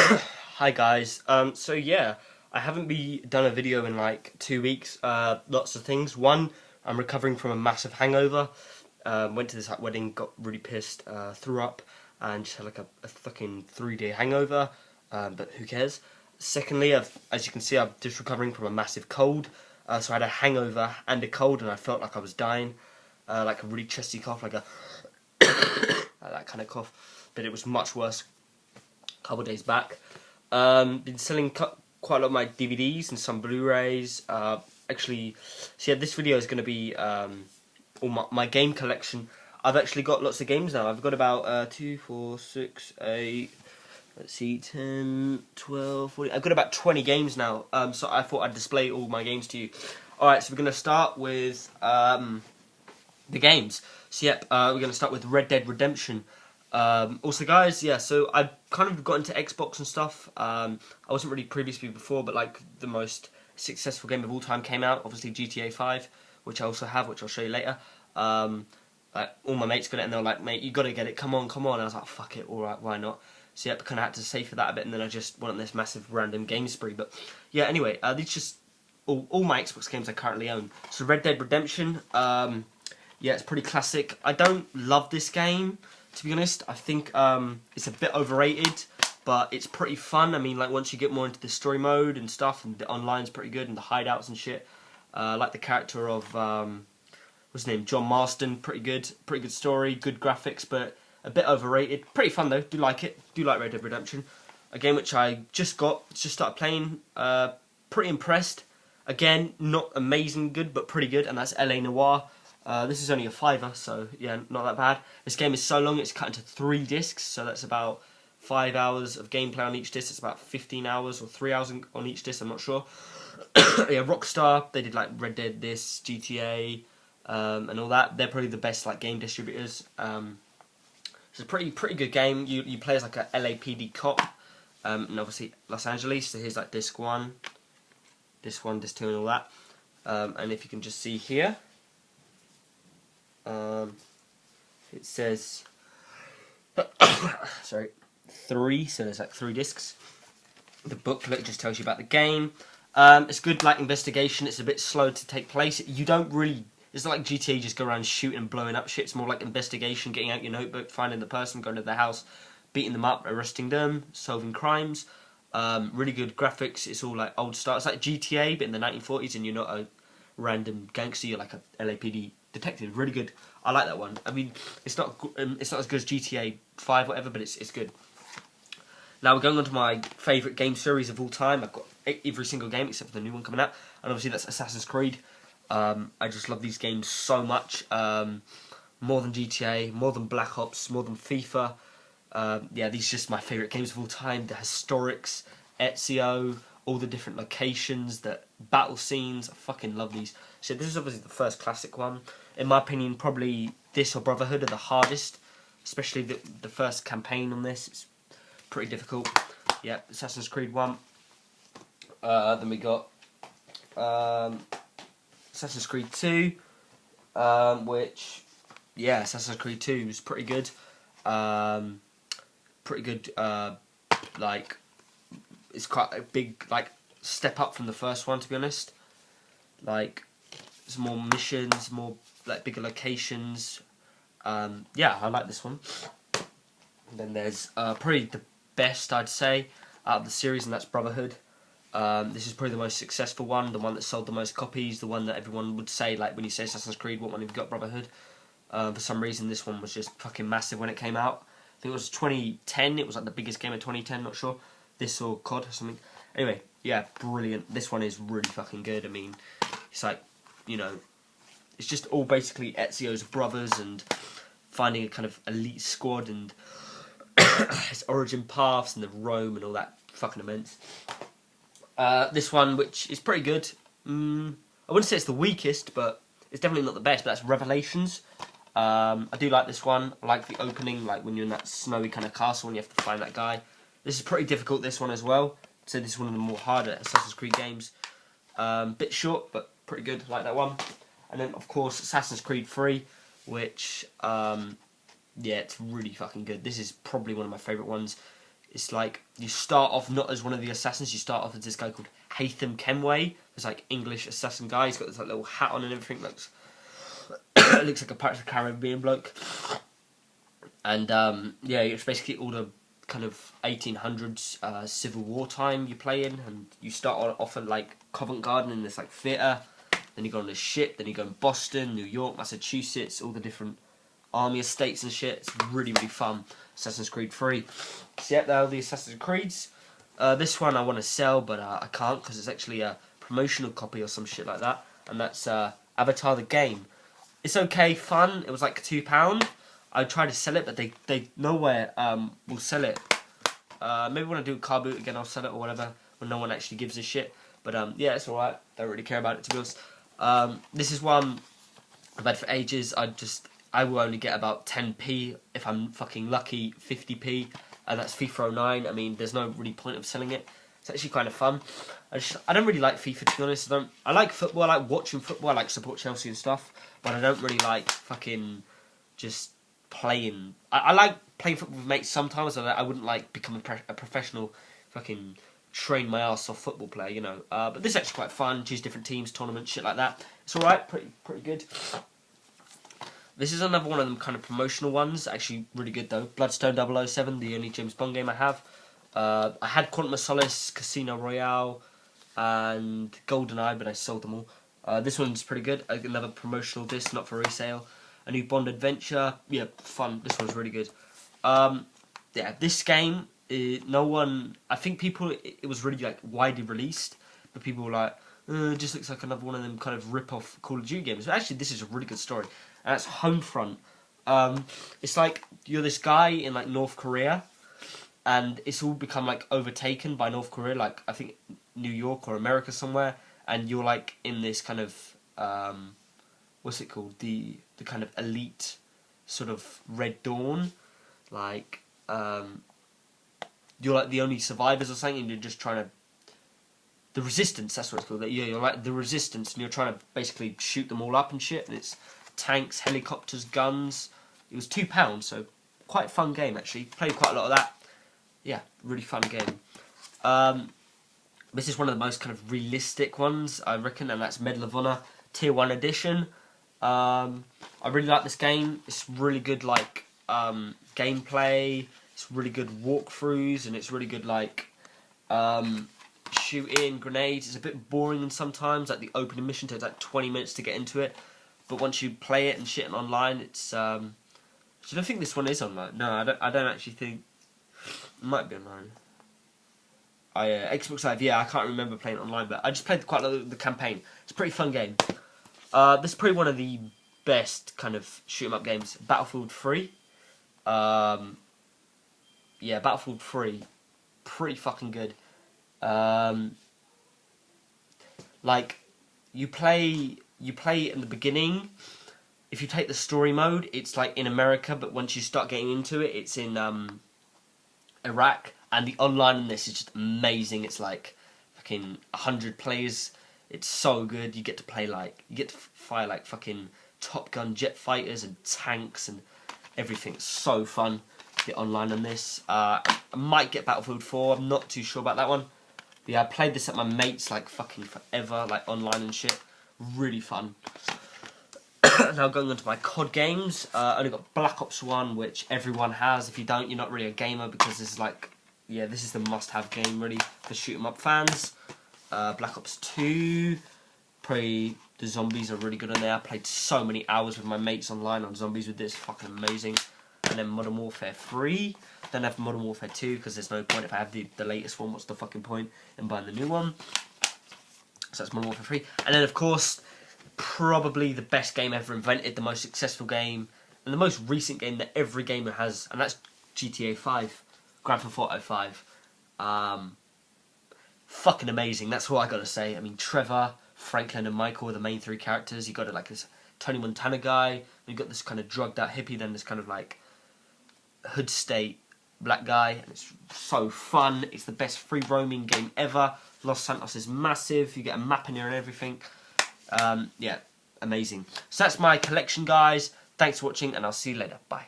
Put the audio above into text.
Hi guys. So yeah, I haven't done a video in like 2 weeks. Lots of things. One, I'm recovering from a massive hangover. Went to this wedding, got really pissed, threw up, and just had like a fucking 3 day hangover. But who cares? Secondly, as you can see, I'm just recovering from a massive cold. So I had a hangover and a cold, and I felt like I was dying. Like a really chesty cough, like that kind of cough. But it was much worse couple of days back. Been selling quite a lot of my DVDs and some Blu-rays. So yeah, this video is going to be all my game collection. I've actually got lots of games now. I've got about 2, 4, 6, 8. Let's see, 10, 12, 14. I've got about 20 games now. So I thought I'd display all my games to you. Alright, so we're going to start with the games. So yep, we're going to start with Red Dead Redemption. Also guys, yeah, so I've kind of got into Xbox and stuff. I wasn't really previously before, but like the most successful game of all time came out, obviously GTA 5, which I also have, which I'll show you later. Like all my mates got it and they were like, mate, you gotta get it, come on, come on. And I was like, fuck it, alright, why not? So yeah, kind of had to save for that a bit, and then I just went on this massive random game spree. But yeah, anyway, these just all my Xbox games I currently own. So Red Dead Redemption, yeah, it's pretty classic. I don't love this game, to be honest. I think it's a bit overrated, but it's pretty fun. I mean, like once you get more into the story mode and stuff, and the online's pretty good, and the hideouts and shit. Like the character of what's his name, John Marston, pretty good story, good graphics, but a bit overrated. Pretty fun though. Do like it. Do like Red Dead Redemption. A game which I just started playing. Pretty impressed. Again, not amazing good, but pretty good, and that's LA Noire. This is only a £5, so yeah, not that bad. This game is so long, it's cut into 3 discs, so that's about 5 hours of gameplay on each disc. It's about 15 hours or 3 hours on each disc, I'm not sure. Yeah, Rockstar, they did like Red Dead, this, GTA, and all that. They're probably the best like game distributors. It's a pretty good game. You play as like a LAPD cop, and obviously Los Angeles. So here's like disc 1, disc 1, disc 2, and all that. And if you can just see here. It says sorry, 3, so there's like 3 discs. The booklet just tells you about the game. It's good like investigation. It's a bit slow to take place. You don't really, it's not like GTA, just go around shooting and blowing up shit. It's more like investigation, getting out your notebook, finding the person, going to their house, beating them up, arresting them, solving crimes. Really good graphics. It's all like old style. It's like GTA but in the 1940s, and you're not a random gangster, you're like a LAPD detective. Really good. I like that one. I mean, it's not as good as GTA 5 whatever, but it's good. Now we're going on to my favourite game series of all time. I've got every single game except for the new one coming out, and obviously that's Assassin's Creed. I just love these games so much. More than GTA, more than Black Ops, more than FIFA. Yeah, these are just my favourite games of all time. The historics, Ezio, all the different locations, the battle scenes. I fucking love these. So this is obviously the first classic one. In my opinion, probably this or Brotherhood are the hardest, especially the first campaign on this. It's pretty difficult. Yeah, Assassin's Creed 1. Then we got Assassin's Creed 2, which, yeah, Assassin's Creed 2 was pretty good. Like, it's quite a big, like, step up from the first one, to be honest. Like, there's more missions, more, like, bigger locations. Yeah, I like this one. And then there's probably the best, I'd say, out of the series, and that's Brotherhood. This is probably the most successful one, the one that sold the most copies, the one that everyone would say, like, when you say Assassin's Creed, what one have you got, Brotherhood? For some reason, this one was just fucking massive when it came out. I think it was 2010, it was like the biggest game of 2010, not sure. This or COD or something. Anyway, yeah, brilliant. This one is really fucking good. I mean, it's like, you know, it's just all basically Ezio's brothers and finding a kind of elite squad and his origin paths and the Rome and all that fucking immense. This one, which is pretty good. I wouldn't say it's the weakest, but it's definitely not the best, but that's Revelations. I do like this one. I like the opening, like when you're in that snowy kind of castle and you have to find that guy. This is pretty difficult, this one as well. So this is one of the more harder Assassin's Creed games. Bit short, but pretty good. Like that one. And then, of course, Assassin's Creed 3, which, yeah, it's really fucking good. This is probably one of my favourite ones. It's like you start off not as one of the assassins. You start off as this guy called Haytham Kenway. This like English assassin guy. He's got this like little hat on and everything. Looks looks like a Pirates of the Caribbean bloke. And yeah, it's basically all the kind of 1800s Civil War time you play in, and you start off at like Covent Garden in this like theatre, then you go on this ship, then you go in Boston, New York, Massachusetts, all the different army estates and shit. It's really fun. Assassin's Creed 3. So yeah, they're all the Assassin's Creeds. This one I want to sell, but I can't because it's actually a promotional copy or some shit like that, and that's Avatar the game. It's okay, fun. It was like £2. I tried to sell it, but they nowhere will sell it. Maybe when I do a car boot again, I'll sell it or whatever, when no one actually gives a shit. But yeah, it's alright. Don't really care about it, to be honest. This is one I've had for ages. I will only get about 10p, if I'm fucking lucky, 50p. And that's FIFA 09. I mean, there's no really point of selling it. It's actually kind of fun. I don't really like FIFA, to be honest. I like football. I like watching football. I like support Chelsea and stuff. But I don't really like fucking just playing. I like playing football with mates sometimes. So I wouldn't like become a professional fucking train my ass off football player, you know. But this is actually quite fun. Choose different teams, tournaments, shit like that. It's alright. Pretty good. This is another one of them kind of promotional ones. Actually, really good though. Bloodstone 007, the only James Bond game I have. I had Quantum of Solace, Casino Royale, and GoldenEye, but I sold them all. This one's pretty good. Another promotional disc, not for resale. A new Bond adventure. Yeah, fun. This one's really good. Yeah, this game, no one. I think people. It was really like widely released, but people were like, it just looks like another one of them kind of rip-off Call of Duty games. But actually, this is a really good story. And that's Homefront. It's like you're this guy in like North Korea, and it's all become like overtaken by North Korea, like I think New York or America somewhere, and you're like in this kind of what's it called? The kind of elite sort of Red Dawn, like you're like the only survivors or something, and you're just trying to. The Resistance, that's what it's called. Yeah, you're like the Resistance, and you're trying to basically shoot them all up and shit. And it's tanks, helicopters, guns. It was £2, so quite a fun game actually. Played quite a lot of that. Yeah, really fun game. This is one of the most kind of realistic ones, I reckon, and that's Medal of Honor Tier 1 Edition. I really like this game. It's really good, like gameplay. It's really good walkthroughs, and it's really good, like shooting, grenades. It's a bit boring and sometimes, like the opening mission takes like 20 minutes to get into it. But once you play it and shit online, it's I don't think this one is online. No, I don't actually think it might be online. Xbox Live, yeah, I can't remember playing it online, but I just played quite a lot of the campaign. It's a pretty fun game. This is probably one of the best kind of shoot 'em up games. Battlefield 3. Yeah, Battlefield 3, pretty fucking good. Like you play in the beginning. If you take the story mode, it's like in America, but once you start getting into it, it's in Iraq. And the online in this is just amazing. It's like fucking 100 players. It's so good. You get to play like you get to fire like fucking Top Gun jet fighters and tanks and everything. It's so fun. Get online on this. I might get Battlefield 4. I'm not too sure about that one. But yeah, I played this at my mates like fucking forever, like online and shit. Really fun. Now going on to my COD games. I only got Black Ops 1, which everyone has. If you don't, you're not really a gamer, because this is like, yeah, this is the must-have game really for shoot 'em up fans. Black Ops 2. Probably the zombies are really good on there. I played so many hours with my mates online on zombies with this. Fucking amazing. And then Modern Warfare 3. Don't have Modern Warfare 2 because there's no point. If I have the latest one, what's the fucking point in buying the new one? So that's Modern Warfare 3. And then of course, probably the best game ever invented, the most successful game, and the most recent game that every gamer has, and that's GTA 5. Grand Theft Auto 5. Fucking amazing, that's all I gotta say. I mean, Trevor, Franklin and Michael are the main three characters. You got like this Tony Montana guy, you got this kind of drugged out hippie, then this kind of like hood state black guy, and it's so fun. It's the best free roaming game ever. Los Santos is massive. You get a map in here and everything. Yeah, amazing. So that's my collection, guys. Thanks for watching, and I'll see you later. Bye.